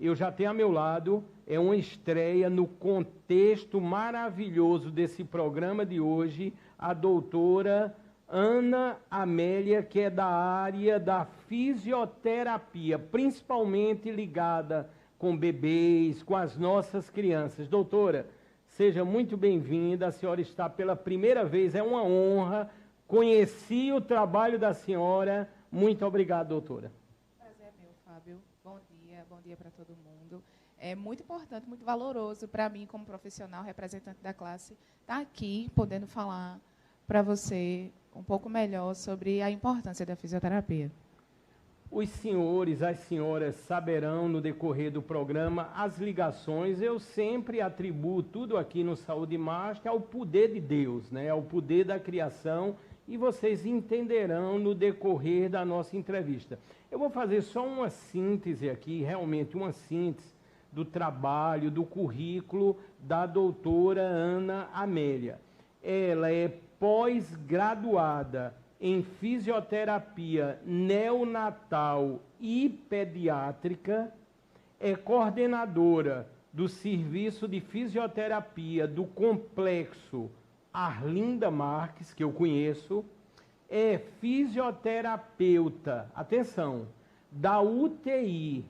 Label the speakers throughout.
Speaker 1: eu já tenho a meu lado, é uma estreia no contexto maravilhoso desse programa de hoje, a doutora Ana Amélia, que é da área da fisioterapia, principalmente ligada com bebês, com as nossas crianças. Doutora, seja muito bem-vinda, a senhora está pela primeira vez, é uma honra, conheci o trabalho da senhora, muito obrigado, doutora.
Speaker 2: Prazer é meu, Fábio. Bom dia para todo mundo. É muito importante, muito valoroso para mim, como profissional, representante da classe, estar aqui, podendo falar para você um pouco melhor sobre a importância da fisioterapia.
Speaker 1: Os senhores, as senhoras saberão no decorrer do programa as ligações. Eu sempre atribuo tudo aqui no Saúde Master ao poder de Deus, né? Ao poder da criação, e vocês entenderão no decorrer da nossa entrevista. Eu vou fazer só uma síntese aqui, realmente uma síntese do trabalho, do currículo da doutora Ana Amélia. Ela é pós-graduada em fisioterapia neonatal e pediátrica, é coordenadora do serviço de fisioterapia do Complexo Arlinda Marques, que eu conheço, é fisioterapeuta, atenção, da UTI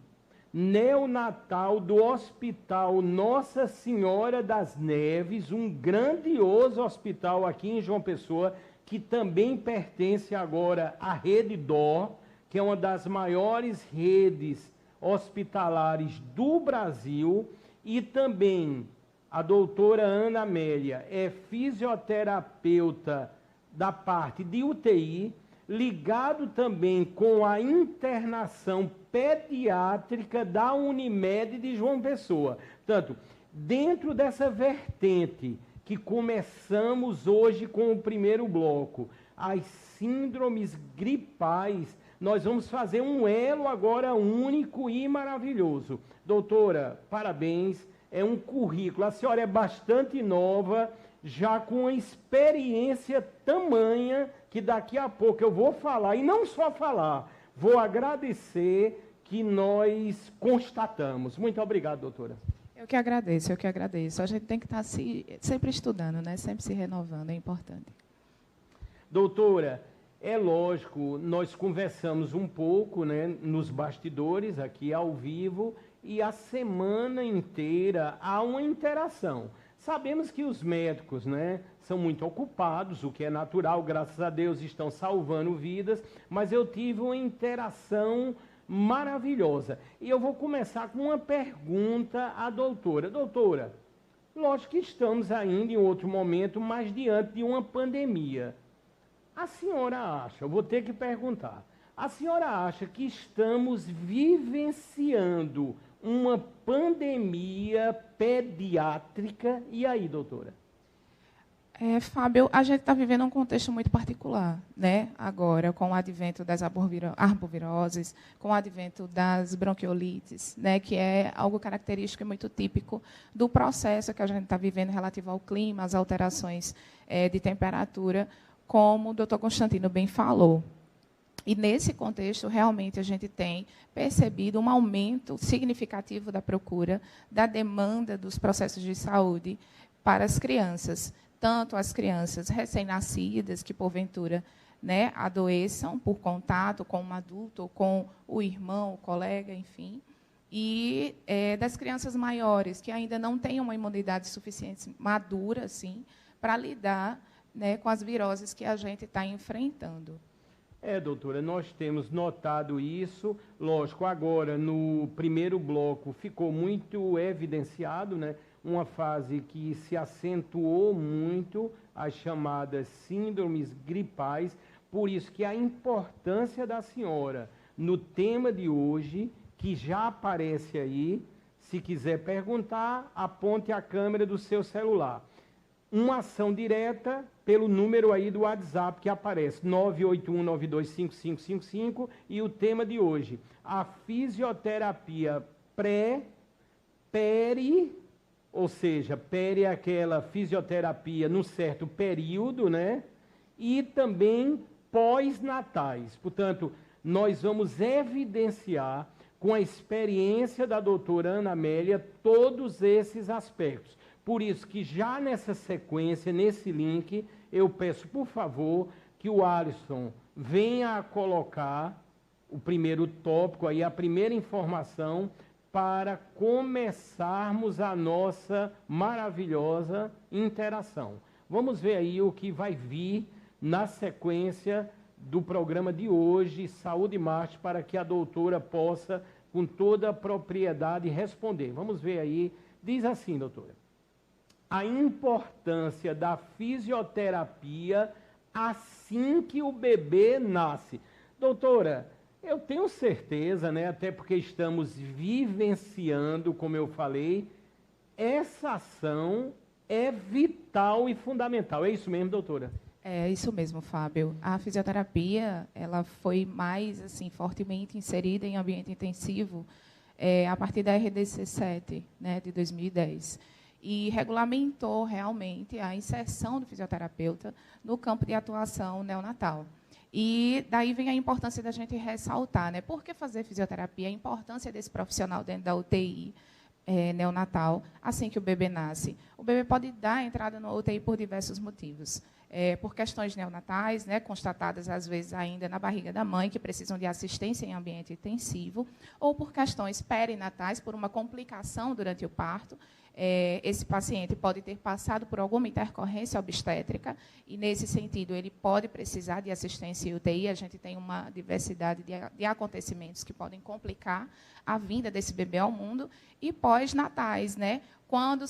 Speaker 1: neonatal do Hospital Nossa Senhora das Neves, um grandioso hospital aqui em João Pessoa, que também pertence agora à Rede DOR, que é uma das maiores redes hospitalares do Brasil, e também a doutora Ana Amélia é fisioterapeuta da parte de UTI, ligado também com a internação pediátrica da Unimed de João Pessoa. Portanto, dentro dessa vertente que começamos hoje com o primeiro bloco, as síndromes gripais, nós vamos fazer um elo agora único e maravilhoso. Doutora, parabéns, é um currículo, a senhora é bastante nova, já com uma experiência tamanha, que daqui a pouco eu vou falar, e não só falar, vou agradecer que nós constatamos. Muito obrigado, doutora.
Speaker 2: Eu que agradeço. A gente tem que estar sempre estudando, né? Sempre se renovando, é importante.
Speaker 1: Doutora, é lógico, nós conversamos um pouco, né, nos bastidores, aqui ao vivo, e a semana inteira há uma interação. Sabemos que os médicos, né, são muito ocupados, o que é natural, graças a Deus estão salvando vidas, mas eu tive uma interação maravilhosa. E eu vou começar com uma pergunta à doutora. Doutora, lógico que estamos ainda em outro momento, mas diante de uma pandemia. A senhora acha, eu vou ter que perguntar, a senhora acha que estamos vivenciando uma pandemia pediátrica? E aí, doutora?
Speaker 2: Fábio, a gente está vivendo um contexto muito particular, né? Agora, com o advento das arboviroses, com o advento das bronquiolites, né? Que é algo característico e muito típico do processo que a gente está vivendo relativo ao clima, às alterações de temperatura, como o doutor Constantino bem falou. E, nesse contexto, realmente, a gente tem percebido um aumento significativo da procura, da demanda dos processos de saúde para as crianças, tanto as crianças recém-nascidas, que, porventura, né, adoeçam por contato com um adulto, ou com o irmão, o colega, enfim, e das crianças maiores, que ainda não têm uma imunidade suficiente, madura, assim, para lidar, né, com as viroses que a gente está enfrentando.
Speaker 1: Doutora, nós temos notado isso, lógico, agora no primeiro bloco ficou muito evidenciado, né, uma fase que se acentuou muito, as chamadas síndromes gripais, por isso que a importância da senhora no tema de hoje, que já aparece aí, se quiser perguntar, aponte a câmera do seu celular. Uma ação direta pelo número aí do WhatsApp que aparece, 981925555, e o tema de hoje, a fisioterapia peri, ou seja, peri é aquela fisioterapia num certo período, né? E também pós-natais. Portanto, nós vamos evidenciar com a experiência da doutora Ana Amélia, todos esses aspectos. Por isso que já nessa sequência, nesse link, eu peço, por favor, que o Alisson venha a colocar o primeiro tópico, aí, a primeira informação, para começarmos a nossa maravilhosa interação. Vamos ver aí o que vai vir na sequência do programa de hoje, Saúde Marte, para que a doutora possa, com toda a propriedade, responder. Vamos ver aí. Diz assim, doutora: a importância da fisioterapia assim que o bebê nasce. Doutora, eu tenho certeza, né, até porque estamos vivenciando, como eu falei, essa ação é vital e fundamental. É isso mesmo, doutora?
Speaker 2: É isso mesmo, Fábio. A fisioterapia, ela foi mais assim fortemente inserida em ambiente intensivo a partir da RDC 7, né, de 2010. E regulamentou realmente a inserção do fisioterapeuta no campo de atuação neonatal. E daí vem a importância da gente ressaltar, né? Por que fazer fisioterapia? A importância desse profissional dentro da UTI neonatal, assim que o bebê nasce. O bebê pode dar entrada no UTI por diversos motivos. Por questões neonatais, né, constatadas às vezes ainda na barriga da mãe, que precisam de assistência em ambiente intensivo, ou por questões perinatais, por uma complicação durante o parto. Esse paciente pode ter passado por alguma intercorrência obstétrica e, nesse sentido, ele pode precisar de assistência em UTI. A gente tem uma diversidade de acontecimentos que podem complicar a vinda desse bebê ao mundo. E pós-natais, né? Quando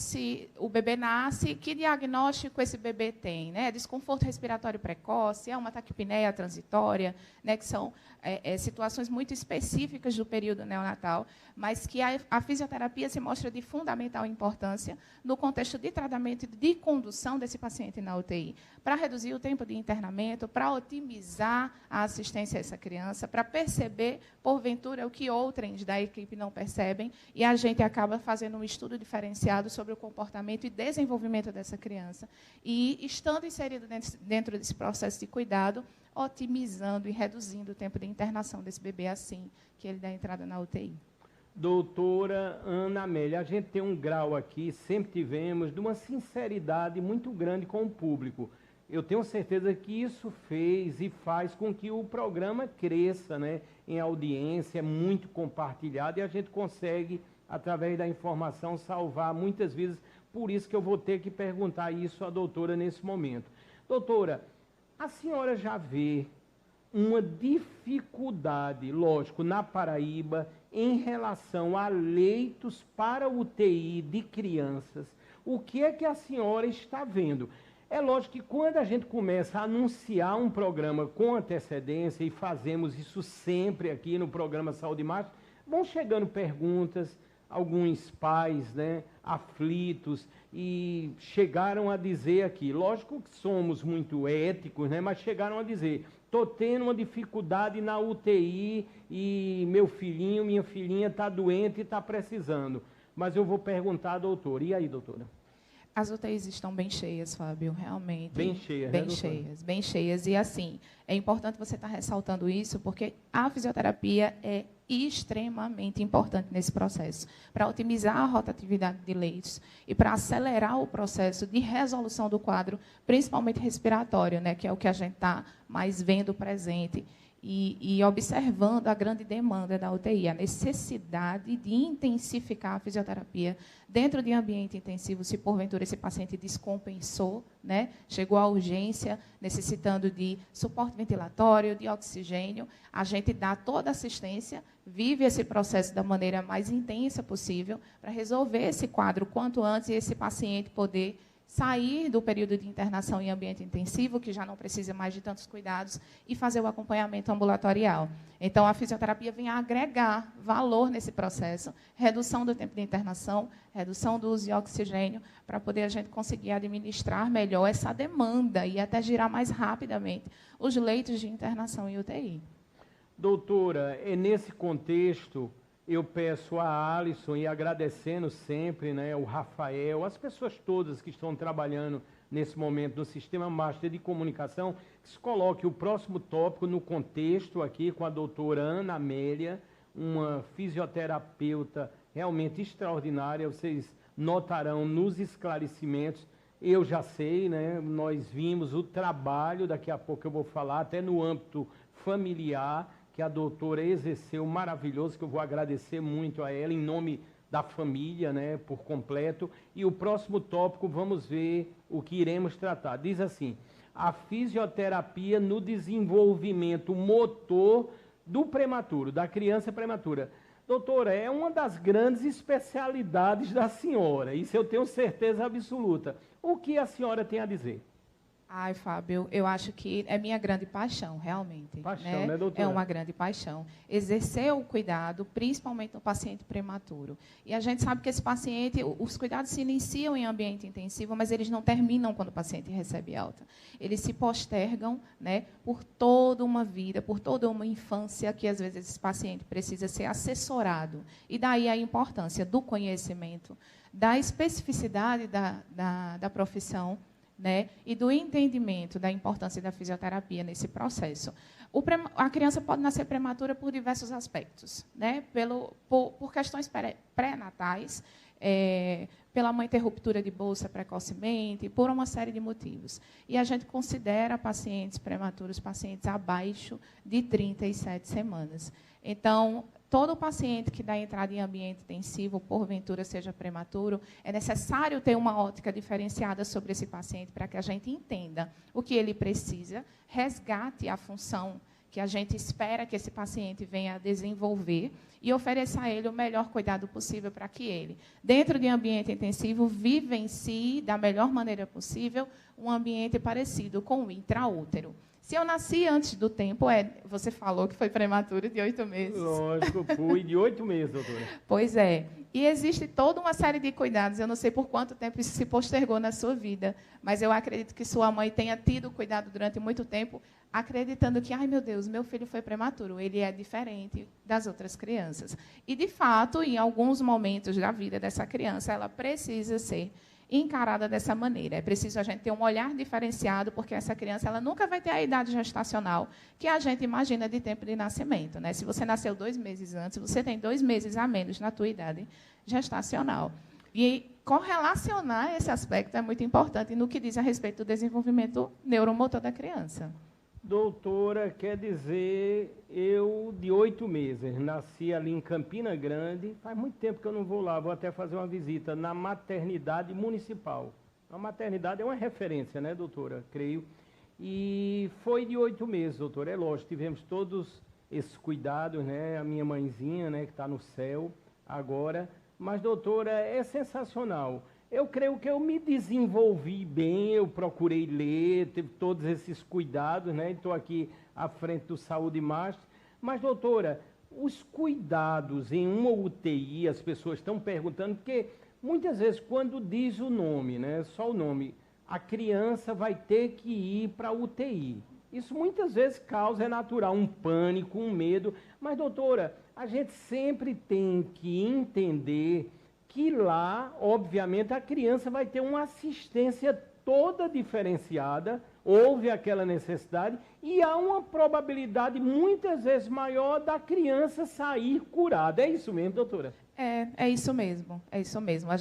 Speaker 2: o bebê nasce, que diagnóstico esse bebê tem? Né? Desconforto respiratório precoce, uma taquipneia transitória, né? Que são situações muito específicas do período neonatal, mas que a fisioterapia se mostra de fundamental importância no contexto de tratamento e de condução desse paciente na UTI, para reduzir o tempo de internamento, para otimizar a assistência a essa criança, para perceber, porventura, o que outrens da equipe não percebem, e a gente acaba fazendo um estudo diferenciado sobre o comportamento e desenvolvimento dessa criança. E, estando inserido dentro desse processo de cuidado, otimizando e reduzindo o tempo de internação desse bebê assim que ele dá entrada na UTI.
Speaker 1: Doutora Ana Amélia, a gente tem um grau aqui, sempre tivemos, de uma sinceridade muito grande com o público. Eu tenho certeza que isso fez e faz com que o programa cresça, né, em audiência, é muito compartilhado, e a gente consegue, através da informação, salvar muitas vezes. Por isso que eu vou ter que perguntar isso à doutora nesse momento. Doutora, a senhora já vê uma dificuldade, lógico, na Paraíba, em relação a leitos para UTI de crianças? O que é que a senhora está vendo? É lógico que quando a gente começa a anunciar um programa com antecedência, e fazemos isso sempre aqui no programa Saúde Marte, vão chegando perguntas, alguns pais, né, aflitos, e chegaram a dizer aqui, lógico que somos muito éticos, né, mas chegaram a dizer: estou tendo uma dificuldade na UTI e meu filhinho, minha filhinha está doente e está precisando. Mas eu vou perguntar à doutora. E aí, doutora?
Speaker 2: As UTIs estão bem cheias, Fábio, realmente.
Speaker 1: Bem cheias,
Speaker 2: bem
Speaker 1: né,
Speaker 2: cheias, bem cheias. E, assim, é importante você estar ressaltando isso, porque a fisioterapia é extremamente importante nesse processo, para otimizar a rotatividade de leitos e para acelerar o processo de resolução do quadro, principalmente respiratório, né, que é o que a gente está mais vendo presente. E observando a grande demanda da UTI, a necessidade de intensificar a fisioterapia dentro de ambiente intensivo, se porventura esse paciente descompensou, né, chegou à urgência, necessitando de suporte ventilatório, de oxigênio, a gente dá toda a assistência, vive esse processo da maneira mais intensa possível, para resolver esse quadro quanto antes e esse paciente poder sair do período de internação em ambiente intensivo, que já não precisa mais de tantos cuidados, e fazer o acompanhamento ambulatorial. Então, a fisioterapia vem a agregar valor nesse processo, redução do tempo de internação, redução do uso de oxigênio, para poder a gente conseguir administrar melhor essa demanda e até girar mais rapidamente os leitos de internação em UTI.
Speaker 1: Doutora, nesse contexto, eu peço a Alisson, e agradecendo sempre, né, o Rafael, as pessoas todas que estão trabalhando nesse momento no Sistema Master de Comunicação, que se coloque o próximo tópico no contexto aqui com a doutora Ana Amélia, uma fisioterapeuta realmente extraordinária, vocês notarão nos esclarecimentos. Eu já sei, né? Nós vimos o trabalho, daqui a pouco eu vou falar, até no âmbito familiar, que a doutora exerceu maravilhoso, que eu vou agradecer muito a ela, em nome da família, né, por completo. E o próximo tópico, vamos ver o que iremos tratar. Diz assim: a fisioterapia no desenvolvimento motor do prematuro, da criança prematura. Doutora, é uma das grandes especialidades da senhora, isso eu tenho certeza absoluta. O que a senhora tem a dizer?
Speaker 2: Ai, Fábio, eu acho que é minha grande paixão, realmente.
Speaker 1: Paixão, né, doutora?
Speaker 2: É uma grande paixão. Exercer o cuidado, principalmente no paciente prematuro. E a gente sabe que esse paciente, os cuidados se iniciam em ambiente intensivo, mas eles não terminam quando o paciente recebe alta. Eles se postergam, né, por toda uma vida, por toda uma infância, que às vezes esse paciente precisa ser assessorado. E daí a importância do conhecimento, da especificidade da profissão, né, e do entendimento da importância da fisioterapia nesse processo. A criança pode nascer prematura por diversos aspectos, né, por questões pré-natais, pela mãe ter ruptura de bolsa precocemente, por uma série de motivos. E a gente considera pacientes prematuros pacientes abaixo de 37 semanas. Então, todo paciente que dá entrada em ambiente intensivo, porventura seja prematuro, é necessário ter uma ótica diferenciada sobre esse paciente para que a gente entenda o que ele precisa, resgate a função que a gente espera que esse paciente venha a desenvolver e ofereça a ele o melhor cuidado possível para que ele, dentro de ambiente intensivo, vivencie da melhor maneira possível um ambiente parecido com o intraútero. Se eu nasci antes do tempo, você falou que foi prematuro de 8 meses.
Speaker 1: Lógico, fui de 8 meses, doutora.
Speaker 2: Pois é. E existe toda uma série de cuidados. Eu não sei por quanto tempo isso se postergou na sua vida, mas eu acredito que sua mãe tenha tido cuidado durante muito tempo, acreditando que, ai meu Deus, meu filho foi prematuro, ele é diferente das outras crianças. E, de fato, em alguns momentos da vida dessa criança, ela precisa ser encarada dessa maneira. É preciso a gente ter um olhar diferenciado, porque essa criança ela nunca vai ter a idade gestacional que a gente imagina de tempo de nascimento, né? Se você nasceu 2 meses antes, você tem 2 meses a menos na tua idade gestacional. E correlacionar esse aspecto é muito importante no que diz a respeito do desenvolvimento neuromotor da criança.
Speaker 1: Doutora, quer dizer, eu de 8 meses, nasci ali em Campina Grande, faz muito tempo que eu não vou lá, vou até fazer uma visita na maternidade municipal. A maternidade é uma referência, né, doutora? Creio. E foi de 8 meses, doutora, é lógico, tivemos todos esses cuidados, né, a minha mãezinha, né, que está no céu agora, mas, doutora, é sensacional. Eu creio que eu me desenvolvi bem, eu procurei ler, teve todos esses cuidados, né? Estou aqui à frente do Saúde Master. Mas, doutora, os cuidados em uma UTI, as pessoas estão perguntando, porque muitas vezes quando diz o nome, né? Só o nome, a criança vai ter que ir para a UTI. Isso muitas vezes causa, é natural, um pânico, um medo. Mas, doutora, a gente sempre tem que entender que lá, obviamente, a criança vai ter uma assistência toda diferenciada, houve aquela necessidade, e há uma probabilidade muitas vezes maior da criança sair curada. É isso mesmo, doutora?
Speaker 2: É isso mesmo, é isso mesmo. A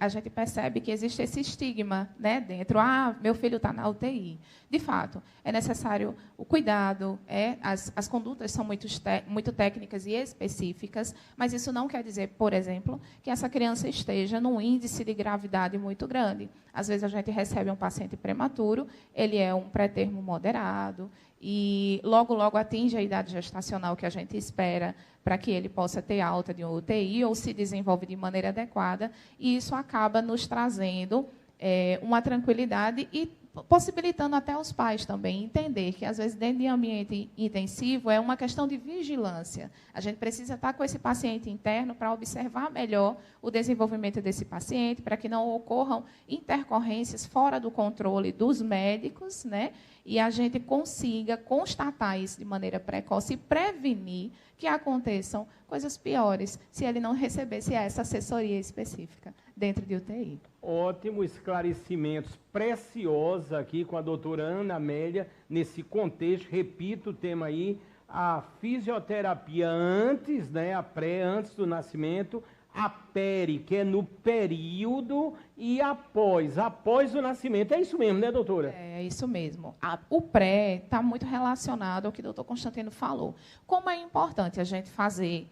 Speaker 2: gente percebe que existe esse estigma, né, dentro. Ah, meu filho está na UTI. De fato, é necessário o cuidado, as condutas são muito técnicas e específicas, mas isso não quer dizer, por exemplo, que essa criança esteja num índice de gravidade muito grande. Às vezes a gente recebe um paciente prematuro, ele é um pré-termo moderado, e logo, logo atinge a idade gestacional que a gente espera para que ele possa ter alta de um UTI ou se desenvolve de maneira adequada, e isso acaba nos trazendo uma tranquilidade e possibilitando até os pais também entender que, às vezes, dentro de ambiente intensivo, é uma questão de vigilância. A gente precisa estar com esse paciente interno para observar melhor o desenvolvimento desse paciente, para que não ocorram intercorrências fora do controle dos médicos, né? E a gente consiga constatar isso de maneira precoce e prevenir que aconteçam coisas piores se ele não recebesse essa assessoria específica dentro de UTI.
Speaker 1: Ótimo, esclarecimentos preciosos aqui com a doutora Ana Amélia, nesse contexto, repito o tema aí, a fisioterapia antes, né, a pré, antes do nascimento, a peri, que é no período, e após o nascimento. É isso mesmo, né, doutora?
Speaker 2: É isso mesmo. O pré está muito relacionado ao que o doutor Constantino falou. Como é importante a gente fazer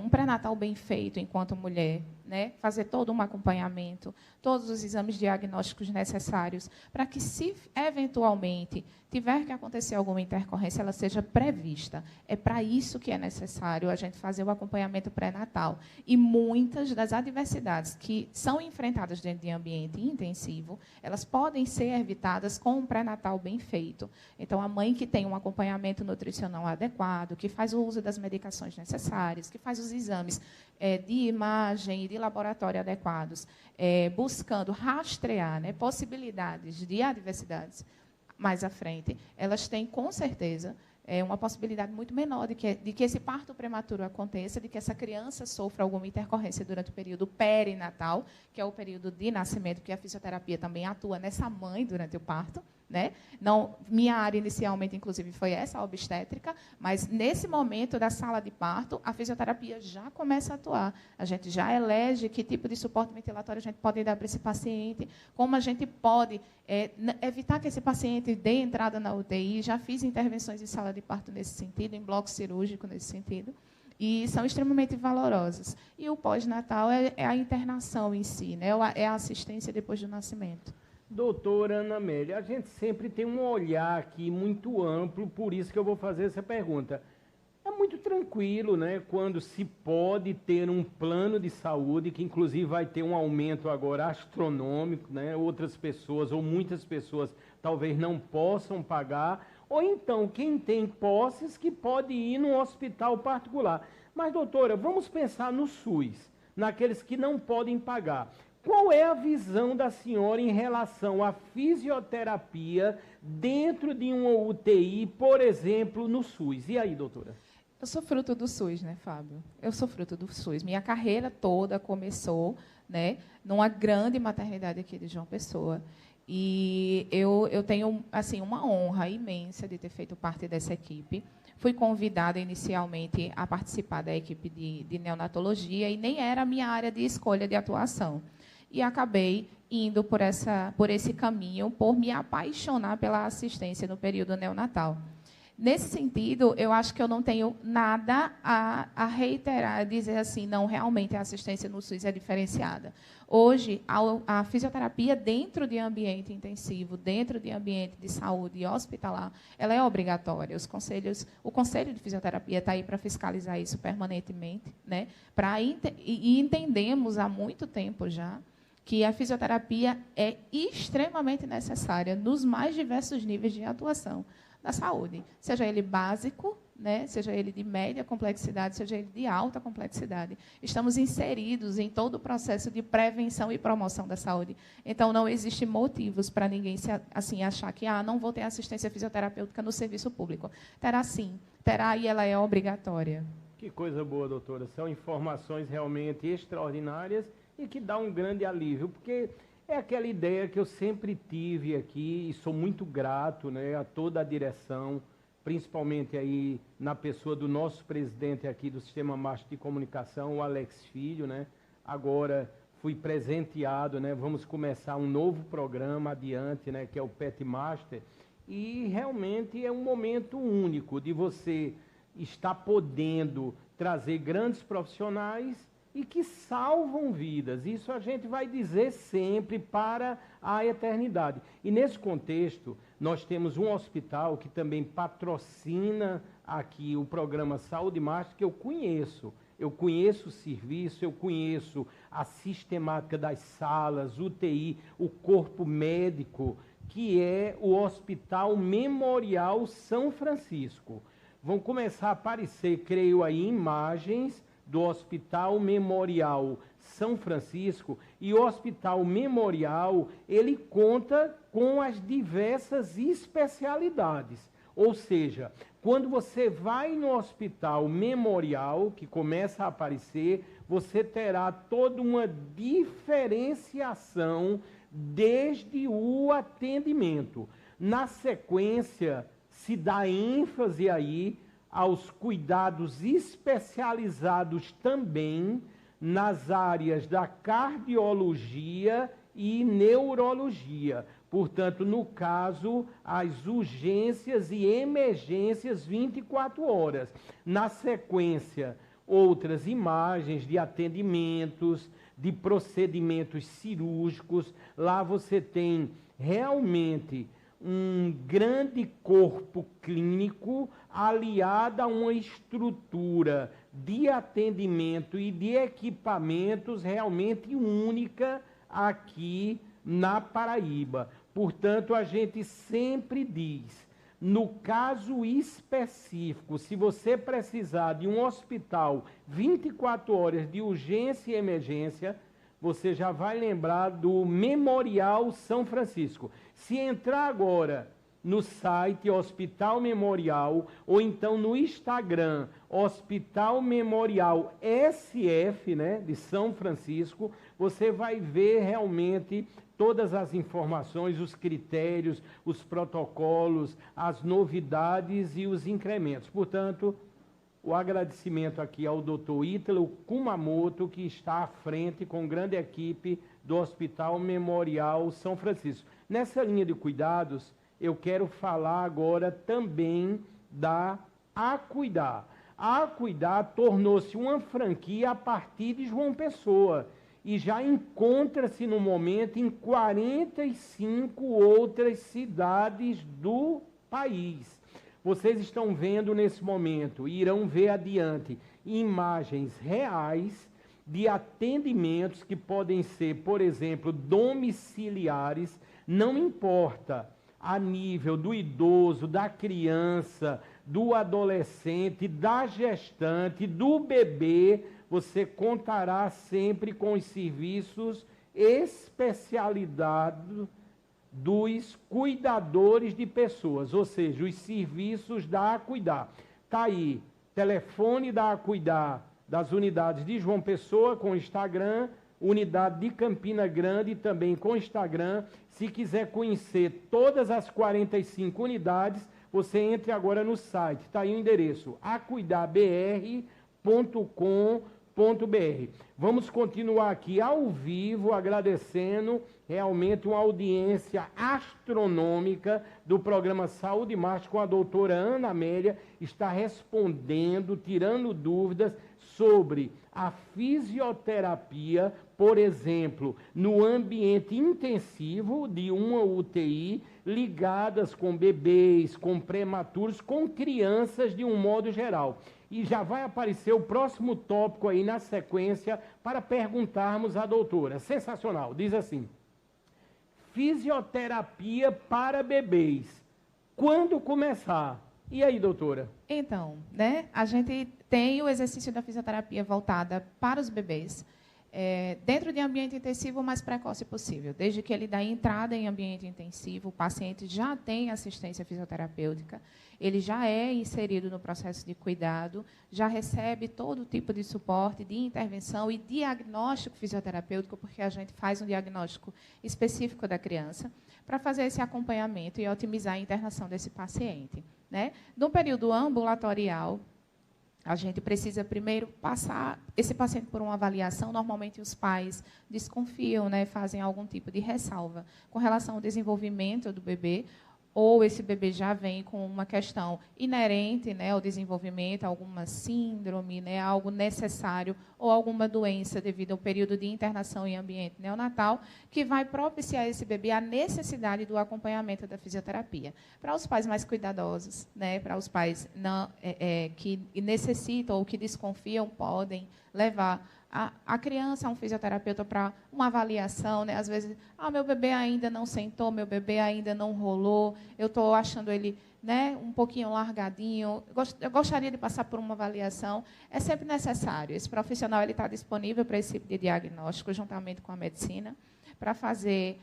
Speaker 2: um pré-natal bem feito enquanto mulher, né? Fazer todo um acompanhamento, todos os exames diagnósticos necessários, para que, se eventualmente tiver que acontecer alguma intercorrência, ela seja prevista. É para isso que é necessário a gente fazer o acompanhamento pré-natal. E muitas das adversidades que são enfrentadas dentro de ambiente intensivo, elas podem ser evitadas com um pré-natal bem feito. Então, a mãe que tem um acompanhamento nutricional adequado, que faz o uso das medicações necessárias, que faz os exames de imagem e de laboratório adequados, buscando rastrear, né, possibilidades de adversidades mais à frente, elas têm, com certeza, uma possibilidade muito menor de que esse parto prematuro aconteça, de que essa criança sofra alguma intercorrência durante o período perinatal, que é o período de nascimento, que a fisioterapia também atua nessa mãe durante o parto. Né? Não, minha área inicialmente, inclusive, foi essa, a obstétrica, mas nesse momento da sala de parto, a fisioterapia já começa a atuar. A gente já elege que tipo de suporte ventilatório a gente pode dar para esse paciente, como a gente pode evitar que esse paciente dê entrada na UTI. Já fiz intervenções em sala de parto nesse sentido, em bloco cirúrgico nesse sentido, e são extremamente valorosas. E o pós-natal é a internação em si, né? É a assistência depois do nascimento.
Speaker 1: Doutora Ana Amélia, a gente sempre tem um olhar aqui muito amplo, por isso que eu vou fazer essa pergunta. É muito tranquilo, né, quando se pode ter um plano de saúde, que inclusive vai ter um aumento agora astronômico, né, outras pessoas ou muitas pessoas talvez não possam pagar, ou então quem tem posses que pode ir num hospital particular. Mas, doutora, vamos pensar no SUS, naqueles que não podem pagar. Qual é a visão da senhora em relação à fisioterapia dentro de uma UTI, por exemplo, no SUS? E aí, doutora?
Speaker 2: Eu sou fruto do SUS, né, Fábio? Eu sou fruto do SUS. Minha carreira toda começou, né, numa grande maternidade aqui de João Pessoa. E eu tenho, assim, uma honra imensa de ter feito parte dessa equipe. Fui convidada inicialmente a participar da equipe de neonatologia e nem era a minha área de escolha de atuação. E acabei indo por esse caminho, por me apaixonar pela assistência no período neonatal. Nesse sentido, eu acho que eu não tenho nada a reiterar, dizer assim, não, realmente a assistência no SUS é diferenciada. Hoje, a fisioterapia dentro de ambiente intensivo, dentro de ambiente de saúde hospitalar, ela é obrigatória. O Conselho de Fisioterapia está aí para fiscalizar isso permanentemente, né? E entendemos há muito tempo já que a fisioterapia é extremamente necessária nos mais diversos níveis de atuação da saúde, seja ele básico, né, seja ele de média complexidade, seja ele de alta complexidade. Estamos inseridos em todo o processo de prevenção e promoção da saúde. Então, não existe motivos para ninguém assim, achar que não vou ter assistência fisioterapêutica no serviço público. Terá sim, terá, e ela é obrigatória.
Speaker 1: Que coisa boa, doutora. São informações realmente extraordinárias e que dá um grande alívio, porque é aquela ideia que eu sempre tive aqui e sou muito grato, né, a toda a direção, principalmente aí na pessoa do nosso presidente aqui do Sistema Master de Comunicação, o Alex Filho, né? Agora fui presenteado, né? Vamos começar um novo programa adiante, né, que é o Pet Master, e realmente é um momento único de você estar podendo trazer grandes profissionais e que salvam vidas. Isso a gente vai dizer sempre para a eternidade. E nesse contexto, nós temos um hospital que também patrocina aqui o programa Saúde Master, que eu conheço. Eu conheço o serviço, eu conheço a sistemática das salas, UTI, o corpo médico, que é o Hospital Memorial São Francisco. Vão começar a aparecer, creio aí, imagens do Hospital Memorial São Francisco, e o Hospital Memorial, ele conta com as diversas especialidades. Ou seja, quando você vai no Hospital Memorial, que começa a aparecer, você terá toda uma diferenciação desde o atendimento. Na sequência, se dá ênfase aí aos cuidados especializados também nas áreas da cardiologia e neurologia. Portanto, no caso, as urgências e emergências 24 horas. Na sequência, outras imagens de atendimentos, de procedimentos cirúrgicos. Lá você tem realmente um grande corpo clínico aliado a uma estrutura de atendimento e de equipamentos realmente única aqui na Paraíba. Portanto, a gente sempre diz, no caso específico, se você precisar de um hospital 24 horas de urgência e emergência, você já vai lembrar do Memorial São Francisco. Se entrar agora no site Hospital Memorial, ou então no Instagram, Hospital Memorial SF, né, de São Francisco, você vai ver realmente todas as informações, os critérios, os protocolos, as novidades e os incrementos. Portanto, o agradecimento aqui ao Dr. Ítalo Kumamoto, que está à frente com grande equipe do Hospital Memorial São Francisco. Nessa linha de cuidados, eu quero falar agora também da Acuidar. A Acuidar tornou-se uma franquia a partir de João Pessoa e já encontra-se no momento em 45 outras cidades do país. Vocês estão vendo nesse momento, e irão ver adiante, imagens reais de atendimentos que podem ser, por exemplo, domiciliares, não importa a nível do idoso, da criança, do adolescente, da gestante, do bebê, você contará sempre com os serviços especializados dos cuidadores de pessoas, ou seja, os serviços da Acuidar. Está aí, telefone da Acuidar, das unidades de João Pessoa com Instagram, unidade de Campina Grande também com Instagram. Se quiser conhecer todas as 45 unidades, você entre agora no site, está aí o endereço, acuidarbr.com.br. Vamos continuar aqui ao vivo, agradecendo realmente uma audiência astronômica do programa Saúde e Marte com a doutora Ana Amélia, está respondendo, tirando dúvidas sobre a fisioterapia, por exemplo, no ambiente intensivo de uma UTI, ligadas com bebês, com prematuros, com crianças de um modo geral. E já vai aparecer o próximo tópico aí na sequência para perguntarmos à doutora. Sensacional, diz assim: fisioterapia para bebês, quando começar? E aí, doutora?
Speaker 2: Então, né, a gente tem o exercício da fisioterapia voltada para os bebês, dentro de ambiente intensivo o mais precoce possível. Desde que ele dá entrada em ambiente intensivo, o paciente já tem assistência fisioterapêutica, ele já é inserido no processo de cuidado, já recebe todo tipo de suporte, de intervenção e diagnóstico fisioterapêutico, porque a gente faz um diagnóstico específico da criança, para fazer esse acompanhamento e otimizar a internação desse paciente, né? No período ambulatorial, a gente precisa primeiro passar esse paciente por uma avaliação. Normalmente os pais desconfiam, né, fazem algum tipo de ressalva com relação ao desenvolvimento do bebê, ou esse bebê já vem com uma questão inerente, né, ao desenvolvimento, alguma síndrome, né, algo necessário, ou alguma doença devido ao período de internação em ambiente neonatal, que vai propiciar esse bebê a necessidade do acompanhamento da fisioterapia. Para os pais mais cuidadosos, né, para os pais não, que necessitam ou que desconfiam, podem levar a criança a um fisioterapeuta para uma avaliação, né? Às vezes, meu bebê ainda não sentou, meu bebê ainda não rolou, eu estou achando ele, né, um pouquinho largadinho, eu gostaria de passar por uma avaliação. É sempre necessário. Esse profissional está disponível para esse tipo de diagnóstico, juntamente com a medicina, para fazer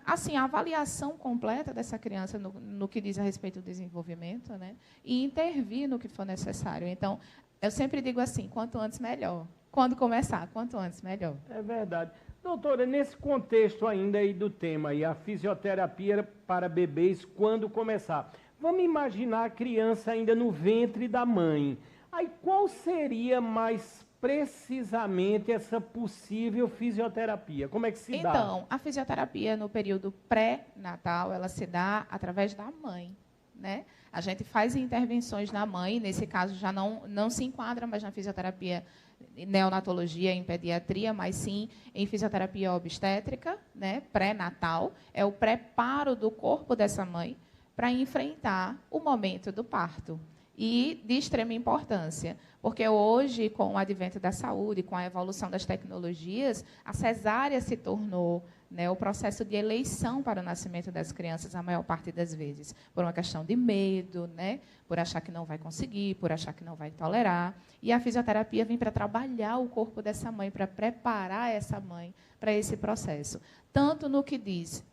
Speaker 2: assim, a avaliação completa dessa criança no que diz a respeito do desenvolvimento, né, e intervir no que for necessário. Então, eu sempre digo assim, quanto antes, melhor. Quando começar, quanto antes, melhor.
Speaker 1: É verdade. Doutora, nesse contexto ainda aí do tema, e a fisioterapia para bebês, quando começar? Vamos imaginar a criança ainda no ventre da mãe. Aí qual seria mais precisamente essa possível fisioterapia? Como é que se dá?
Speaker 2: Então, a fisioterapia no período pré-natal, ela se dá através da mãe, né? A gente faz intervenções na mãe, nesse caso já não se enquadra mais na fisioterapia neonatologia, em pediatria, mas sim em fisioterapia obstétrica, né? Pré-natal. É o preparo do corpo dessa mãe para enfrentar o momento do parto. E de extrema importância, porque hoje, com o advento da saúde, com a evolução das tecnologias, a cesárea se tornou, né, o processo de eleição para o nascimento das crianças, a maior parte das vezes, por uma questão de medo, né, por achar que não vai conseguir, por achar que não vai tolerar. E a fisioterapia vem para trabalhar o corpo dessa mãe, para preparar essa mãe para esse processo. Tanto no que diz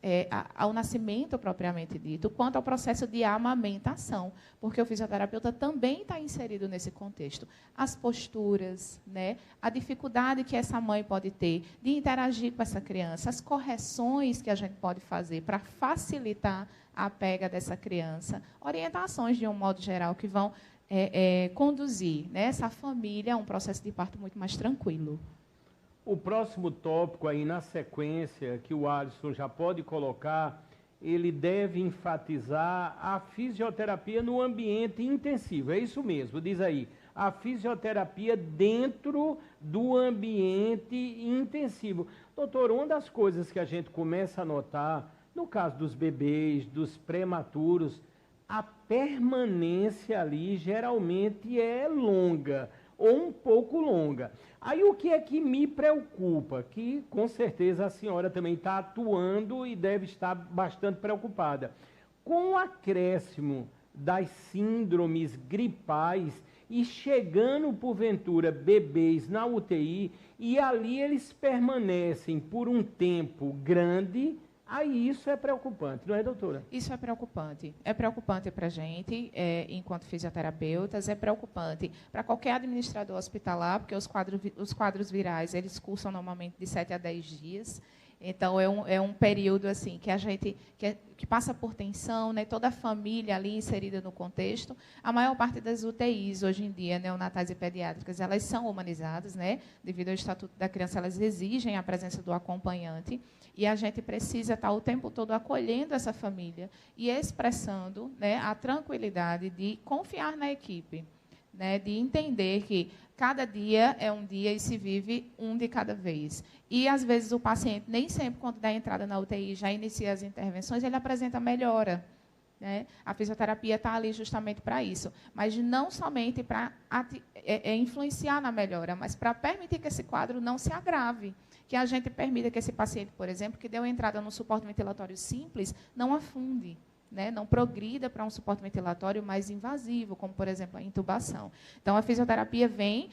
Speaker 2: ao nascimento propriamente dito, quanto ao processo de amamentação, porque o fisioterapeuta também está inserido nesse contexto. As posturas, né, a dificuldade que essa mãe pode ter de interagir com essa criança, as correções que a gente pode fazer para facilitar a pega dessa criança, orientações, de um modo geral, que vão conduzir, né, essa família a um processo de parto muito mais tranquilo.
Speaker 1: O próximo tópico aí na sequência, que o Alisson já pode colocar, ele deve enfatizar a fisioterapia no ambiente intensivo. É isso mesmo, diz aí. A fisioterapia dentro do ambiente intensivo. Doutor, uma das coisas que a gente começa a notar, no caso dos bebês, dos prematuros, a permanência ali geralmente é longa, ou um pouco longa. Aí o que é que me preocupa? Que com certeza a senhora também está atuando e deve estar bastante preocupada. Com o acréscimo das síndromes gripais e chegando porventura bebês na UTI e ali eles permanecem por um tempo grande, aí isso é preocupante, não é, doutora?
Speaker 2: Isso é preocupante. É preocupante para a gente, enquanto fisioterapeutas, é preocupante para qualquer administrador hospitalar, porque os quadros virais, eles cursam normalmente de 7 a 10 dias. Então, é um período assim que a gente que passa por tensão, né? Toda a família ali inserida no contexto. A maior parte das UTIs, hoje em dia, neonatais e pediátricas, elas são humanizadas, né? Devido ao Estatuto da Criança, elas exigem a presença do acompanhante. E a gente precisa estar o tempo todo acolhendo essa família e expressando, né, a tranquilidade de confiar na equipe, né, de entender que cada dia é um dia e se vive um de cada vez. E, às vezes, o paciente, nem sempre, quando dá entrada na UTI, já inicia as intervenções, ele apresenta melhora. Né? A fisioterapia está ali justamente para isso, mas não somente para influenciar na melhora, mas para permitir que esse quadro não se agrave. Que a gente permita que esse paciente, por exemplo, que deu entrada num suporte ventilatório simples, não afunde, né? Não progrida para um suporte ventilatório mais invasivo, como, por exemplo, a intubação. Então, a fisioterapia vem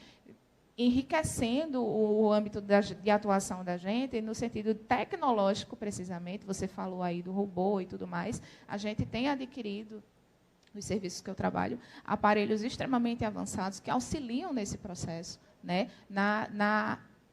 Speaker 2: enriquecendo o âmbito de atuação da gente, no sentido tecnológico, precisamente. Você falou aí do robô e tudo mais. A gente tem adquirido, nos serviços que eu trabalho, aparelhos extremamente avançados que auxiliam nesse processo, né?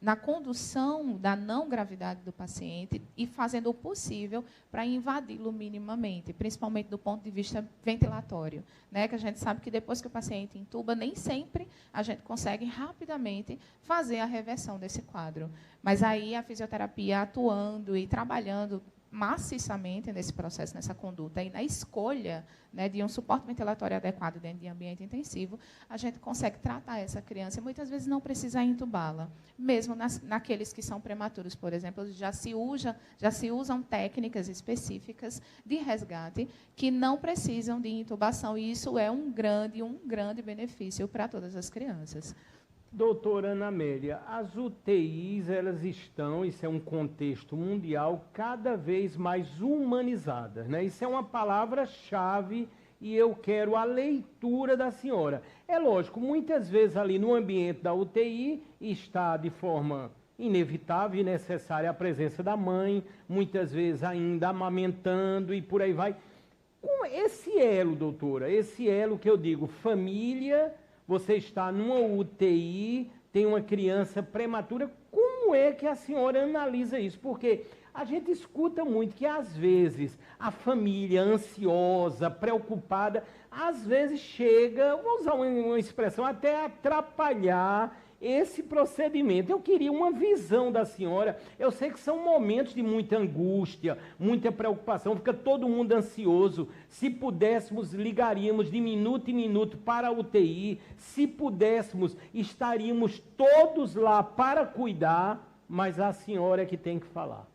Speaker 2: Na condução da não gravidade do paciente e fazendo o possível para invadi-lo minimamente, principalmente do ponto de vista ventilatório, né? Que a gente sabe que depois que o paciente intuba, nem sempre a gente consegue rapidamente fazer a reversão desse quadro. Mas aí a fisioterapia atuando e trabalhando maciçamente nesse processo, nessa conduta e na escolha, né, de um suporte ventilatório adequado dentro de ambiente intensivo, a gente consegue tratar essa criança e muitas vezes não precisa intubá-la. Mesmo naqueles que são prematuros, por exemplo, já se usam técnicas específicas de resgate que não precisam de intubação, e isso é um grande benefício para todas as crianças.
Speaker 1: Doutora Ana Amélia, as UTIs, elas estão, isso é um contexto mundial, cada vez mais humanizadas, né? Isso é uma palavra-chave e eu quero a leitura da senhora. É lógico, muitas vezes ali no ambiente da UTI está de forma inevitável e necessária a presença da mãe, muitas vezes ainda amamentando e por aí vai. Com esse elo, doutora, esse elo que eu digo, família... Você está numa UTI, tem uma criança prematura, como é que a senhora analisa isso? Porque A gente escuta muito que, às vezes, a família ansiosa, preocupada, às vezes chega, vou usar uma expressão, até atrapalhar esse procedimento. Eu queria uma visão da senhora. Eu sei que são momentos de muita angústia, muita preocupação, fica todo mundo ansioso. Se pudéssemos, ligaríamos de minuto em minuto para a UTI. Se pudéssemos, estaríamos todos lá para cuidar, mas a senhora é que tem que falar.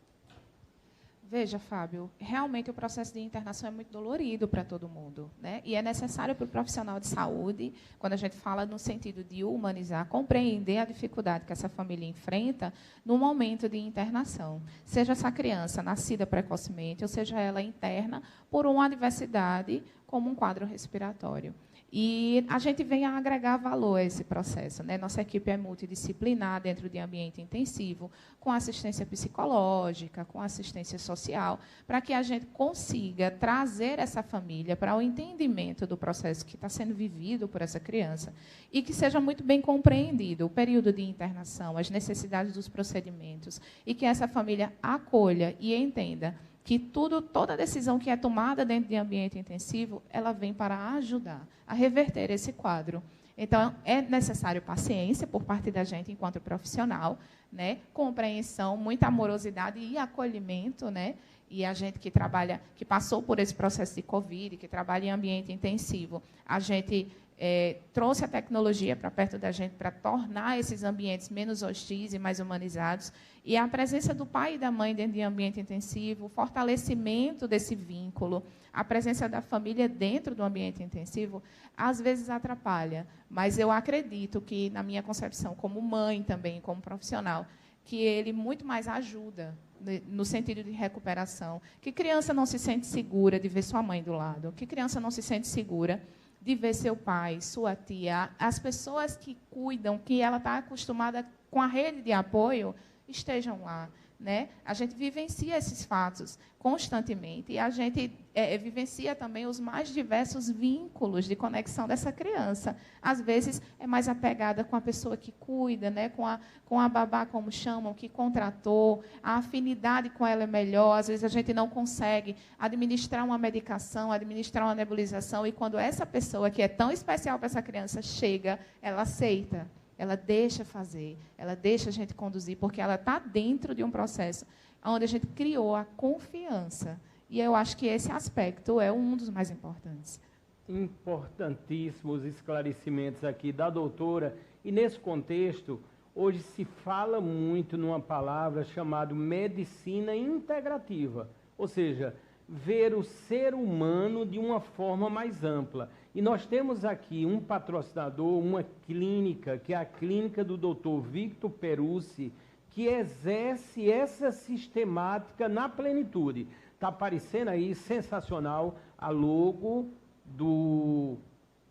Speaker 2: Veja, Fábio, realmente o processo de internação é muito dolorido para todo mundo, né? E é necessário para o profissional de saúde, quando a gente fala no sentido de humanizar, compreender a dificuldade que essa família enfrenta no momento de internação. Seja essa criança nascida precocemente, ou seja ela interna por uma adversidade, como um quadro respiratório. E a gente vem a agregar valor a esse processo, né? Nossa equipe é multidisciplinar dentro de ambiente intensivo, com assistência psicológica, com assistência social, para que a gente consiga trazer essa família para o entendimento do processo que está sendo vivido por essa criança e que seja muito bem compreendido o período de internação, as necessidades dos procedimentos, e que essa família acolha e entenda que toda decisão que é tomada dentro de ambiente intensivo, ela vem para ajudar a reverter esse quadro. Então, é necessário paciência por parte da gente enquanto profissional, né? Compreensão, muita amorosidade e acolhimento, né? E a gente que trabalha, que passou por esse processo de Covid, que trabalha em ambiente intensivo, a gente trouxe a tecnologia para perto da gente para tornar esses ambientes menos hostis e mais humanizados. E a presença do pai e da mãe dentro de ambiente intensivo, o fortalecimento desse vínculo, a presença da família dentro do ambiente intensivo, às vezes atrapalha. Mas eu acredito que, na minha concepção, como mãe também, como profissional, que ele muito mais ajuda no sentido de recuperação. Que criança não se sente segura de ver sua mãe do lado? Que criança não se sente segura de ver seu pai, sua tia, as pessoas que cuidam, que ela está acostumada com a rede de apoio, estejam lá, né? A gente vivencia esses fatos constantemente e a gente vivencia também os mais diversos vínculos de conexão dessa criança. Às vezes é mais apegada com a pessoa que cuida, né? com a babá, como chamam, que contratou, a afinidade com ela é melhor, às vezes a gente não consegue administrar uma medicação, administrar uma nebulização, e quando essa pessoa que é tão especial para essa criança chega, ela aceita. Ela deixa fazer, ela deixa a gente conduzir, porque ela está dentro de um processo onde a gente criou a confiança. E eu acho que esse aspecto é um dos mais importantes.
Speaker 1: Importantíssimos esclarecimentos aqui da doutora. E, nesse contexto, hoje se fala muito numa palavra chamada medicina integrativa, ou seja, ver o ser humano de uma forma mais ampla. E nós temos aqui um patrocinador, uma clínica, que é a clínica do Dr. Victor Perucci, que exerce essa sistemática na plenitude. Está aparecendo aí, sensacional, a logo do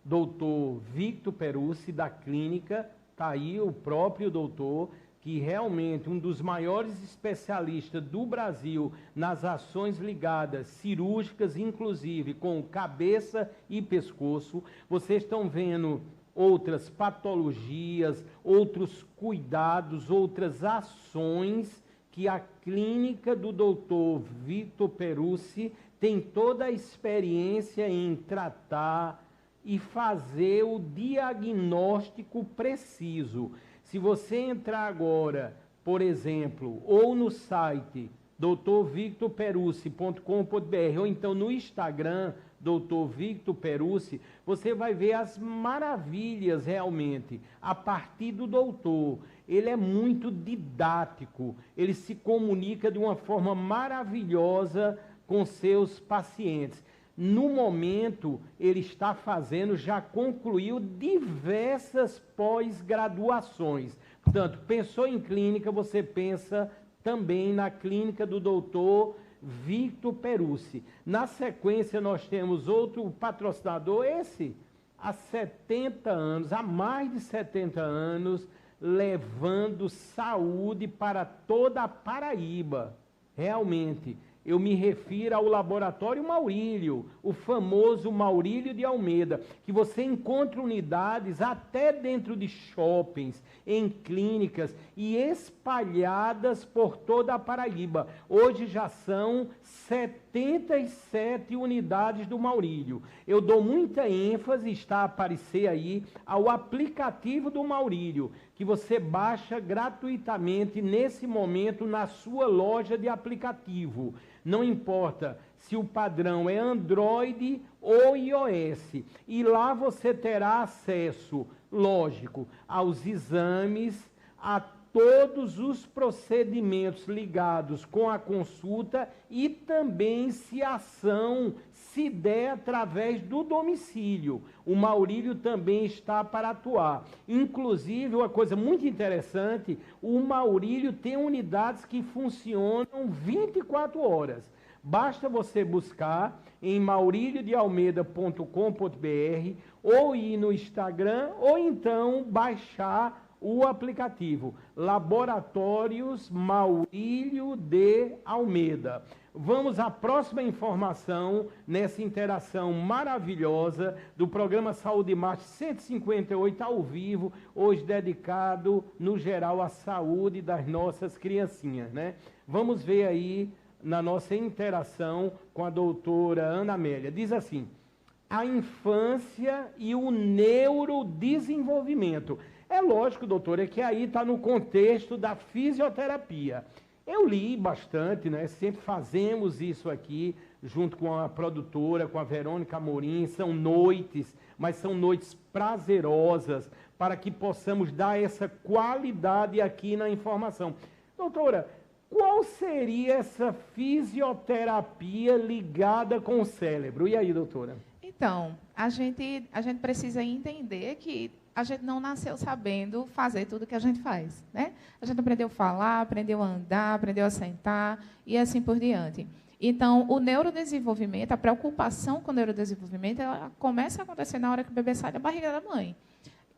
Speaker 1: Dr. Victor Perucci, da clínica. Está aí o próprio doutor, que realmente um dos maiores especialistas do Brasil nas ações ligadas, cirúrgicas, inclusive com cabeça e pescoço. Vocês estão vendo outras patologias, outros cuidados, outras ações que a clínica do Dr. Victor Perucci tem toda a experiência em tratar e fazer o diagnóstico preciso. Se você entrar agora, por exemplo, ou no site drvictorperucci.com.br ou então no Instagram, Dr. Victor Perucci, você vai ver as maravilhas realmente a partir do doutor. Ele é muito didático, ele se comunica de uma forma maravilhosa com seus pacientes. No momento, ele está fazendo, já concluiu diversas pós-graduações. Portanto, pensou em clínica, você pensa também na clínica do doutor Victor Perucci. Na sequência, nós temos outro patrocinador, esse, há 70 anos, há mais de 70 anos, levando saúde para toda a Paraíba, realmente. Eu me refiro ao Laboratório Maurílio, o famoso Maurílio de Almeida, que você encontra unidades até dentro de shoppings, em clínicas e espalhadas por toda a Paraíba. Hoje já são 77 unidades do Maurílio. Eu dou muita ênfase, está a aparecer aí, ao aplicativo do Maurílio, que você baixa gratuitamente nesse momento na sua loja de aplicativo. Não importa se o padrão é Android ou iOS. E lá você terá acesso, lógico, aos exames, a todos os procedimentos ligados com a consulta e também se a ação se der através do domicílio. O Maurílio também está para atuar. Inclusive, uma coisa muito interessante, o Maurílio tem unidades que funcionam 24 horas. Basta você buscar em mauriliodealmeida.com.br ou ir no Instagram ou então baixar o aplicativo Laboratórios Maurílio de Almeida. Vamos à próxima informação nessa interação maravilhosa do programa Saúde Marte 158 ao vivo, hoje dedicado, no geral, à saúde das nossas criancinhas, né? Vamos ver aí na nossa interação com a doutora Ana Amélia. Diz assim: a infância e o neurodesenvolvimento. É lógico, doutora, que aí está no contexto da fisioterapia. Eu li bastante, né? Sempre fazemos isso aqui, junto com a produtora, com a Verônica Amorim. São noites, mas são noites prazerosas, para que possamos dar essa qualidade aqui na informação. Doutora, qual seria essa fisioterapia ligada com o cérebro? E aí, doutora?
Speaker 2: Então, a gente precisa entender que a gente não nasceu sabendo fazer tudo que a gente faz, né? A gente aprendeu a falar, aprendeu a andar, aprendeu a sentar e assim por diante. Então, o neurodesenvolvimento, a preocupação com o neurodesenvolvimento, ela começa a acontecer na hora que o bebê sai da barriga da mãe.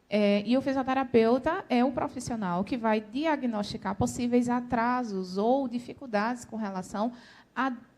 Speaker 2: E o fisioterapeuta é o profissional que vai diagnosticar possíveis atrasos ou dificuldades com relação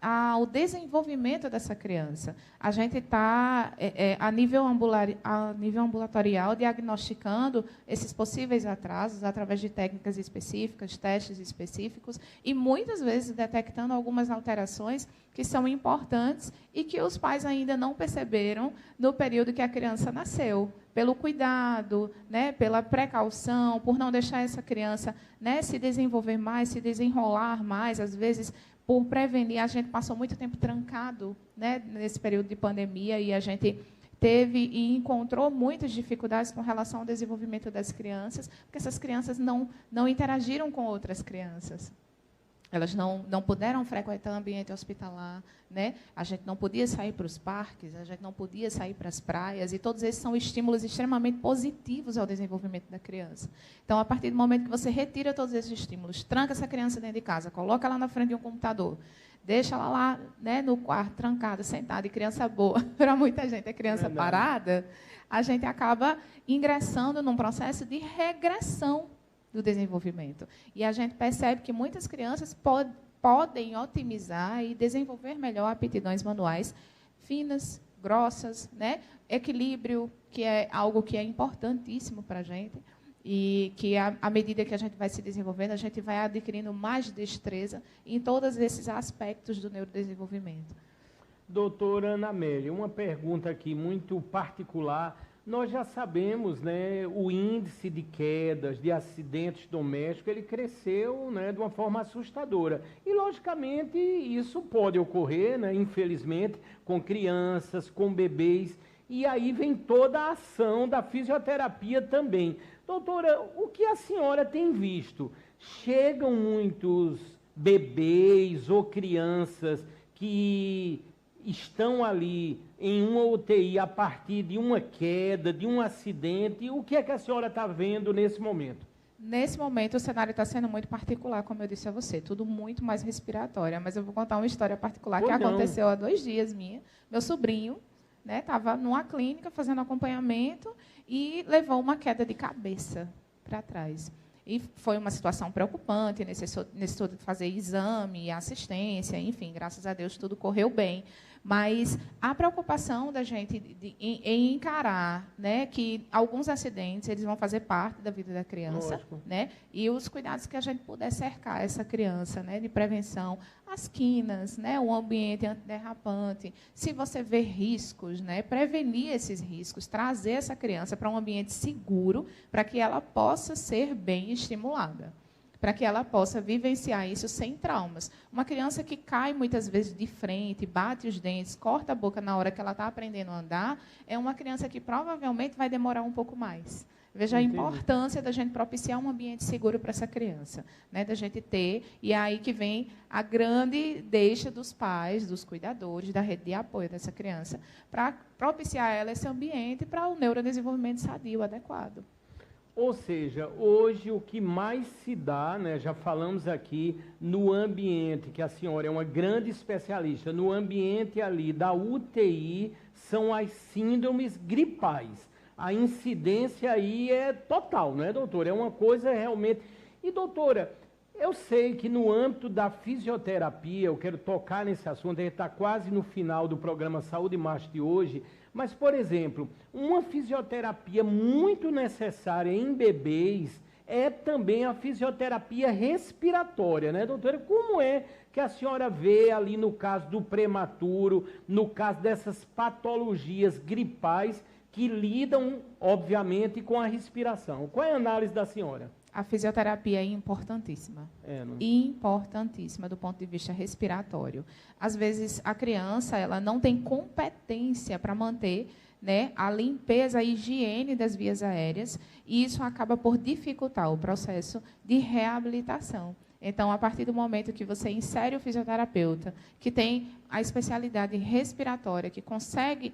Speaker 2: ao desenvolvimento dessa criança. A gente está, a nível ambulatorial, diagnosticando esses possíveis atrasos através de técnicas específicas, testes específicos, e muitas vezes detectando algumas alterações que são importantes e que os pais ainda não perceberam no período que a criança nasceu, pelo cuidado, né, pela precaução, por não deixar essa criança, né, se desenvolver mais, se desenrolar mais, às vezes, por prevenir. A gente passou muito tempo trancado, né, nesse período de pandemia, e a gente teve e encontrou muitas dificuldades com relação ao desenvolvimento das crianças, porque essas crianças não interagiram com outras crianças. Elas não puderam frequentar o ambiente hospitalar, né? A gente não podia sair para os parques, a gente não podia sair para as praias, e todos esses são estímulos extremamente positivos ao desenvolvimento da criança. Então, a partir do momento que você retira todos esses estímulos, tranca essa criança dentro de casa, coloca ela na frente de um computador, deixa ela lá, né, no quarto, trancada, sentada, e criança boa, para muita gente é criança parada, a gente acaba ingressando num processo de regressão do desenvolvimento. E a gente percebe que muitas crianças podem otimizar e desenvolver melhor aptidões manuais finas, grossas, né? Equilíbrio, que é algo que é importantíssimo para a gente, e que, à medida que a gente vai se desenvolvendo, a gente vai adquirindo mais destreza em todos esses aspectos do neurodesenvolvimento.
Speaker 1: Doutora Ana Amélia, uma pergunta aqui muito particular. Nós já sabemos, né, o índice de quedas, de acidentes domésticos, ele cresceu, né, de uma forma assustadora. E, logicamente, isso pode ocorrer, né, infelizmente, com crianças, com bebês. E aí vem toda a ação da fisioterapia também. Doutora, o que a senhora tem visto? Chegam muitos bebês ou crianças que estão ali em uma UTI a partir de uma queda, de um acidente. O que é que a senhora está vendo nesse momento?
Speaker 2: Nesse momento, o cenário está sendo muito particular, como eu disse a você, tudo muito mais respiratório. Mas eu vou contar uma história particular que aconteceu há 2 dias minha. Meu sobrinho estava numa clínica fazendo acompanhamento e levou uma queda de cabeça para trás. E foi uma situação preocupante, necessitou de fazer exame, assistência, enfim, graças a Deus tudo correu bem. Mas a preocupação da gente em encarar, né, que alguns acidentes eles vão fazer parte da vida da criança, né, e os cuidados que a gente puder cercar essa criança, né, de prevenção, as quinas, né, o ambiente antiderrapante. Se você vê riscos, né, prevenir esses riscos, trazer essa criança para um ambiente seguro, para que ela possa ser bem estimulada, para que ela possa vivenciar isso sem traumas. Uma criança que cai muitas vezes de frente, bate os dentes, corta a boca na hora que ela está aprendendo a andar, é uma criança que provavelmente vai demorar um pouco mais. Veja a importância da gente propiciar um ambiente seguro para essa criança, né, da gente ter, e é aí que vem a grande deixa dos pais, dos cuidadores, da rede de apoio dessa criança, para propiciar a ela esse ambiente para o neurodesenvolvimento sadio, adequado.
Speaker 1: Ou seja, hoje o que mais se dá, né, já falamos aqui, no ambiente, que a senhora é uma grande especialista, no ambiente ali da UTI, são as síndromes gripais. A incidência aí é total, não é, doutora? É uma coisa realmente... E, doutora, eu sei que no âmbito da fisioterapia, eu quero tocar nesse assunto, a gente está quase no final do programa Saúde e Marcha de hoje, mas, por exemplo, uma fisioterapia muito necessária em bebês é também a fisioterapia respiratória, né, doutora? Como é que a senhora vê ali no caso do prematuro, no caso dessas patologias gripais que lidam, obviamente, com a respiração? Qual é a análise da senhora?
Speaker 2: A fisioterapia é importantíssima. Importantíssima do ponto de vista respiratório. Às vezes, a criança ela não tem competência para manter, né, a limpeza, a higiene das vias aéreas, e isso acaba por dificultar o processo de reabilitação. Então, a partir do momento que você insere o fisioterapeuta, que tem a especialidade respiratória, que consegue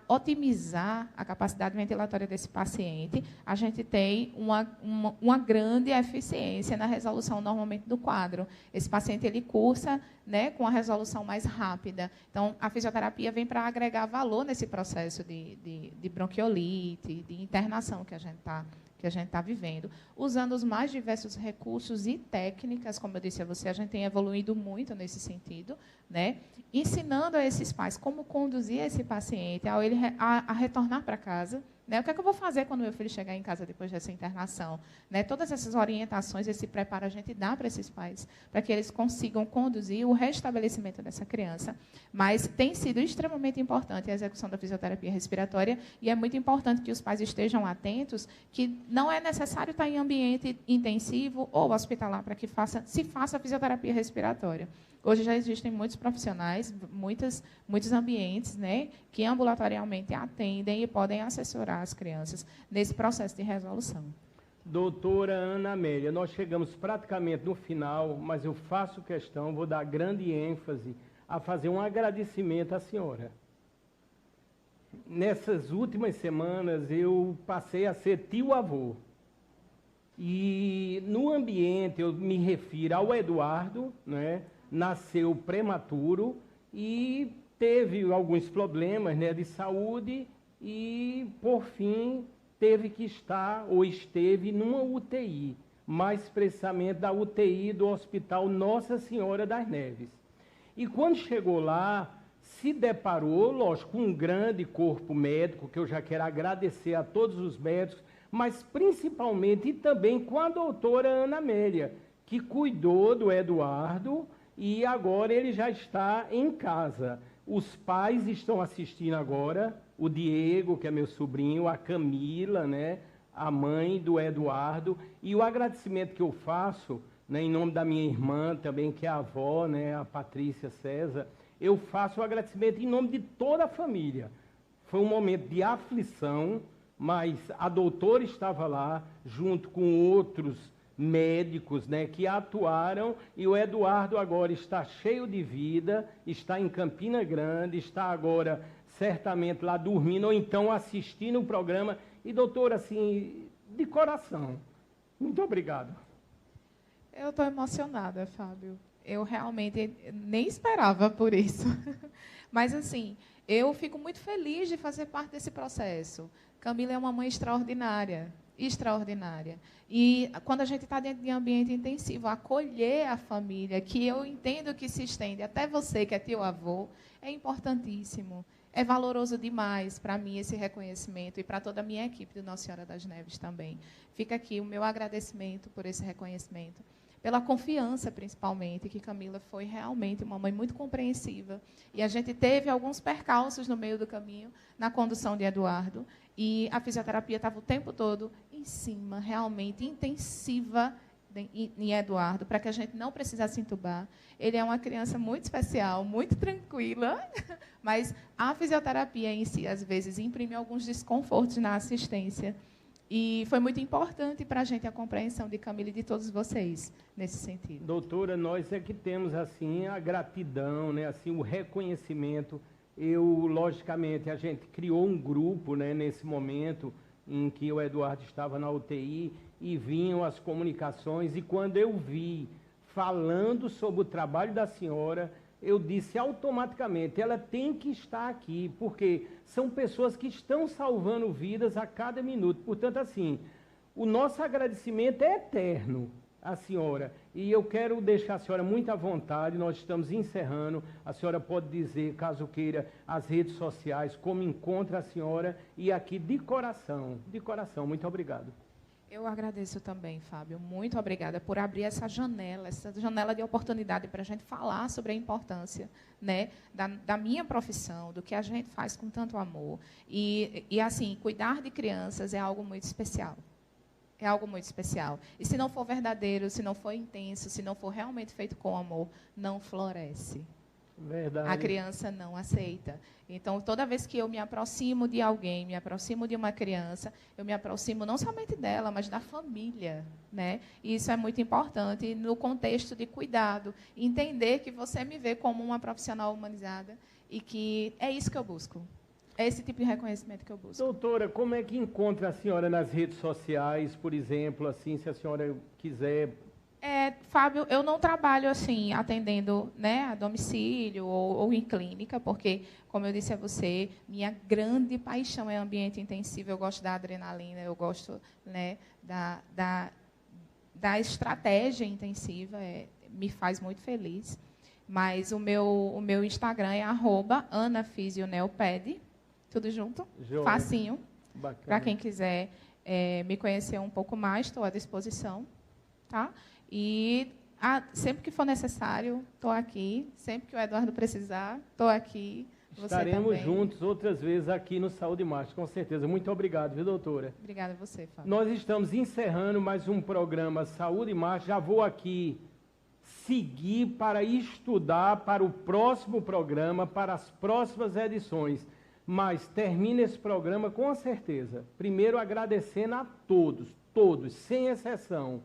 Speaker 2: otimizar a capacidade ventilatória desse paciente, a gente tem uma grande eficiência na resolução, normalmente, do quadro. Esse paciente ele cursa, né, com a resolução mais rápida. Então, a fisioterapia vem para agregar valor nesse processo de bronquiolite, de internação que a gente está vivendo, usando os mais diversos recursos e técnicas, como eu disse a você, a gente tem evoluído muito nesse sentido, né? Ensinando a esses pais como conduzir esse paciente ao ele a retornar para casa, né? O que é que eu vou fazer quando meu filho chegar em casa depois dessa internação? Né? Todas essas orientações, esse preparo a gente dá para esses pais, para que eles consigam conduzir o restabelecimento dessa criança. Mas tem sido extremamente importante a execução da fisioterapia respiratória, e é muito importante que os pais estejam atentos que não é necessário estar em ambiente intensivo ou hospitalar para que se faça a fisioterapia respiratória. Hoje já existem muitos profissionais, muitos ambientes, né, que ambulatorialmente atendem e podem assessorar as crianças nesse processo de resolução.
Speaker 1: Doutora Ana Amélia, nós chegamos praticamente no final, mas eu faço questão, vou dar grande ênfase a fazer um agradecimento à senhora. Nessas últimas semanas, eu passei a ser tio-avô. E no ambiente, eu me refiro ao Eduardo, né? Nasceu prematuro e teve alguns problemas, né, de saúde e, por fim, teve que estar ou esteve numa UTI, mais precisamente da UTI do Hospital Nossa Senhora das Neves. E quando chegou lá, se deparou, lógico, com um grande corpo médico, que eu já quero agradecer a todos os médicos, mas principalmente e também com a doutora Ana Amélia, que cuidou do Eduardo, e agora ele já está em casa. Os pais estão assistindo agora, o Diego, que é meu sobrinho, a Camila, né, a mãe do Eduardo, e o agradecimento que eu faço, né, em nome da minha irmã também, que é a avó, né, a Patrícia César, eu faço o agradecimento em nome de toda a família. Foi um momento de aflição, mas a doutora estava lá, junto com outros médicos, né, que atuaram, e o Eduardo agora está cheio de vida, está em Campina Grande, está agora certamente lá dormindo, ou então assistindo o programa. E, doutora, assim, de coração, muito obrigado.
Speaker 2: Eu estou emocionada, Fábio. Eu realmente nem esperava por isso. Mas, assim, eu fico muito feliz de fazer parte desse processo. Camila é uma mãe extraordinária. extraordinária. E quando a gente está dentro de ambiente intensivo, acolher a família, que eu entendo que se estende até você, que é tio-avô, é importantíssimo. É valoroso demais para mim esse reconhecimento e para toda a minha equipe do Nossa Senhora das Neves também. Fica aqui o meu agradecimento por esse reconhecimento, pela confiança, principalmente, que Camila foi realmente uma mãe muito compreensiva. E a gente teve alguns percalços no meio do caminho, na condução de Eduardo, e a fisioterapia estava o tempo todo em cima, realmente intensiva, em Eduardo, para que a gente não precisasse entubar. Ele é uma criança muito especial, muito tranquila, mas a fisioterapia em si, às vezes, imprime alguns desconfortos na assistência. E foi muito importante para a gente a compreensão de Camila e de todos vocês, nesse sentido.
Speaker 1: Doutora, nós é que temos assim a gratidão, né, assim, o reconhecimento. Logicamente, a gente criou um grupo, né, nesse momento em que o Eduardo estava na UTI, e vinham as comunicações, e quando eu vi falando sobre o trabalho da senhora, eu disse automaticamente, ela tem que estar aqui, porque são pessoas que estão salvando vidas a cada minuto. Portanto, assim, o nosso agradecimento é eterno à senhora, e eu quero deixar a senhora muito à vontade, nós estamos encerrando, a senhora pode dizer, caso queira, as redes sociais, como encontra a senhora, e aqui de coração, muito obrigado.
Speaker 2: Eu agradeço também, Fábio. Muito obrigada por abrir essa janela de oportunidade para a gente falar sobre a importância, né, da minha profissão, do que a gente faz com tanto amor. E assim, cuidar de crianças é algo muito especial. É algo muito especial. E se não for verdadeiro, se não for intenso, se não for realmente feito com amor, não floresce.
Speaker 1: Verdade.
Speaker 2: A criança não aceita. Então, toda vez que eu me aproximo de alguém, me aproximo de uma criança, eu me aproximo não somente dela, mas da família, né? E isso é muito importante no contexto de cuidado, entender que você me vê como uma profissional humanizada e que é isso que eu busco. É esse tipo de reconhecimento que eu busco.
Speaker 1: Doutora, como é que encontra a senhora nas redes sociais, por exemplo, assim, se a senhora quiser...
Speaker 2: Fábio, eu não trabalho assim, atendendo, né, a domicílio ou em clínica, porque, como eu disse a você, minha grande paixão é ambiente intensivo, eu gosto da adrenalina, eu gosto, né, da estratégia intensiva, me faz muito feliz. Mas o meu Instagram é @anafisioneoped, tudo junto,
Speaker 1: Joia.
Speaker 2: facinho. Para quem
Speaker 1: Bacana.
Speaker 2: quiser me conhecer um pouco mais, estou à disposição, tá? E sempre que for necessário, estou aqui. Sempre que o Eduardo precisar, estou aqui. Você
Speaker 1: Estaremos
Speaker 2: também.
Speaker 1: juntos outras vezes aqui no Saúde Master, com certeza. Muito obrigado, viu, doutora?
Speaker 2: Obrigada a você, Fábio.
Speaker 1: Nós estamos encerrando mais um programa Saúde Master. Já vou aqui seguir para estudar para o próximo programa, para as próximas edições. Mas termina esse programa com certeza. Primeiro agradecendo a todos, sem exceção.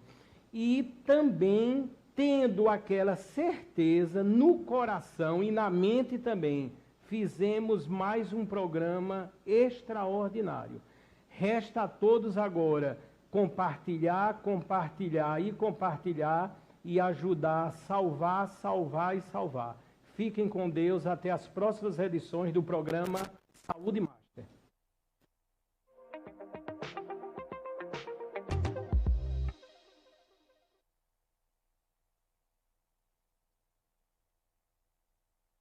Speaker 1: E também tendo aquela certeza no coração e na mente também, fizemos mais um programa extraordinário. Resta a todos agora compartilhar e ajudar a salvar. Fiquem com Deus até as próximas edições do programa Saúde.